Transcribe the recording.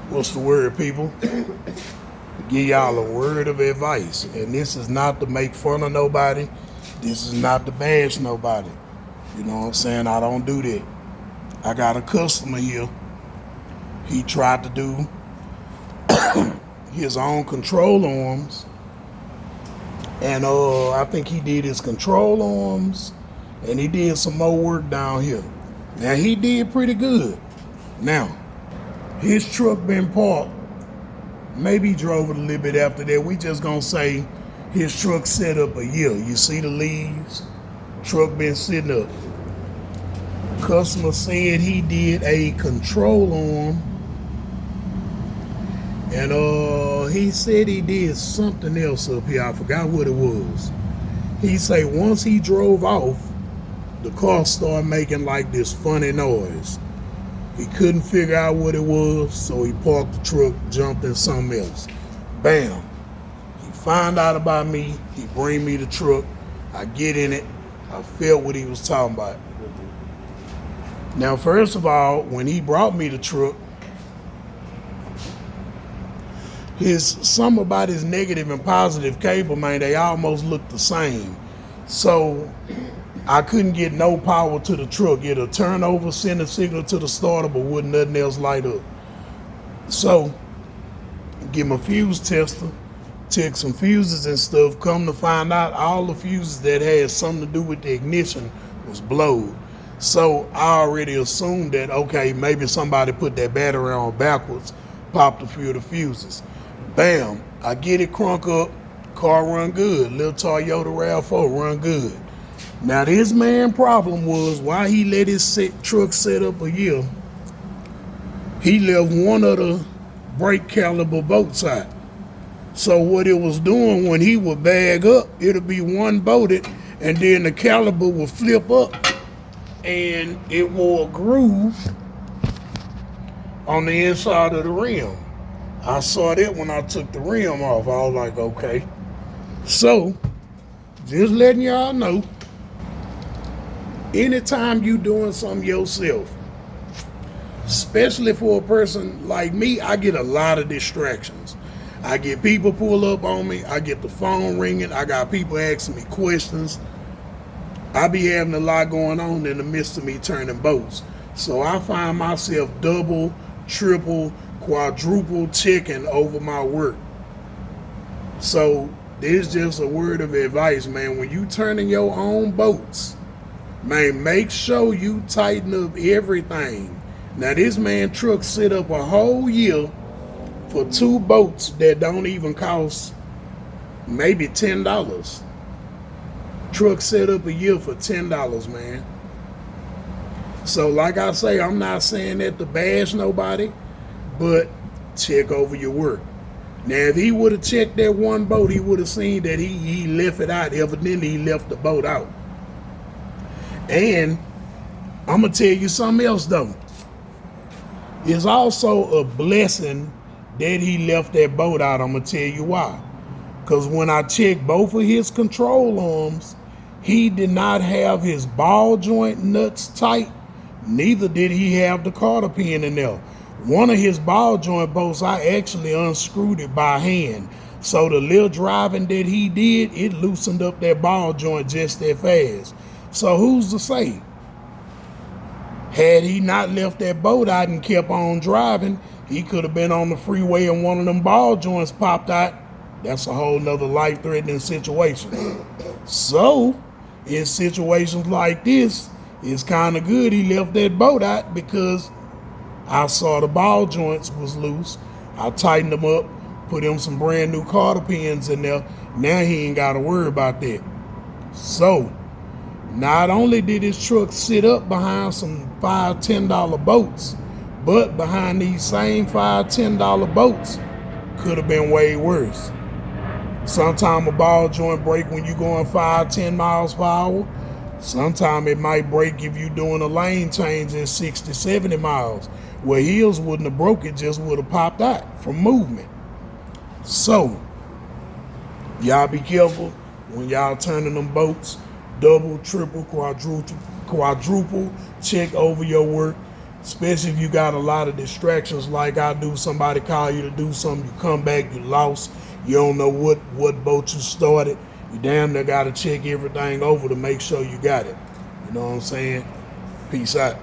What's the word, people? Give y'all a word of advice. And this is not to make fun of nobody. This is not to bash nobody. You know what I'm saying? I don't do that. I got a customer here. He tried to do his own control arms. And I think he did his control arms. And he did some more work down here. Now, he did pretty good. Now, his truck been parked. Maybe he drove it a little bit after that. We just gonna say his truck set up a year. You see the leaves? Truck been sitting up. Customer said he did a control arm. And he said he did something else up here. I forgot what it was. He said once he drove off, the car started making like this funny noise. He couldn't figure out what it was, so he parked the truck, jumped in something else. Bam. He found out about me. He bring me the truck. I get in it. I felt what he was talking about. Now, first of all, when he brought me the truck, something about his negative and positive cable, man, they almost looked the same. So I couldn't get no power to the truck. It'll turn over, send a signal to the starter, but wouldn't nothing else light up. So, get my fuse tester, check some fuses and stuff. Come to find out, all the fuses that had something to do with the ignition was blowed. So, I already assumed that, okay, maybe somebody put that battery on backwards, popped a few of the fuses. Bam, I get it crunk up, car run good. Little Toyota RAV4 run good. Now, this man problem was why he let his truck set up a year, he left one of the brake caliper bolts out. So what it was doing when he would bag up, it'll be one bolted, and then the caliper would flip up, and it wore a groove on the inside of the rim. I saw that when I took the rim off. I was like, okay. So, just letting y'all know, anytime you doing something yourself, especially for a person like me, I get a lot of distractions. I get people pull up on me. I get the phone ringing. I got people asking me questions. I be having a lot going on in the midst of me turning bolts. So I find myself double, triple, quadruple checking over my work. So this is just a word of advice, man. When you turning your own bolts, man, make sure you tighten up everything. Now, this man truck set up a whole year for 2 bolts that don't even cost maybe $10. Truck set up a year for $10, man. So, like I say, I'm not saying that to bash nobody, but check over your work. Now, if he would have checked that one bolt, he would have seen that he left it out. Evidently, he left the bolt out. And I'm going to tell you something else, though. It's also a blessing that he left that bolt out. I'm going to tell you why. Because when I checked both of his control arms, he did not have his ball joint nuts tight. Neither did he have the cotter pin in there. One of his ball joint bolts, I actually unscrewed it by hand. So the little driving that he did, it loosened up that ball joint just that fast. So who's to say? Had he not left that bolt out and kept on driving, he could have been on the freeway and one of them ball joints popped out. That's a whole nother life-threatening situation. So, in situations like this, it's kind of good he left that bolt out because I saw the ball joints was loose. I tightened them up, put him some brand new cotter pins in there. Now he ain't got to worry about that. So, not only did his truck sit up behind some $5, $10 bolts, but behind these same $5, $10 bolts could have been way worse. Sometimes a ball joint break when you're going 5, 10 miles per hour. Sometimes it might break if you're doing a lane change at 60, 70 miles. Where heels wouldn't have broke, it just would have popped out from movement. So, y'all be careful when y'all turning them bolts. Double, triple, quadruple, check over your work. Especially if you got a lot of distractions like I do. Somebody call you to do something, you come back, you lost. You don't know what boat you started. You damn near got to check everything over to make sure you got it. You know what I'm saying? Peace out.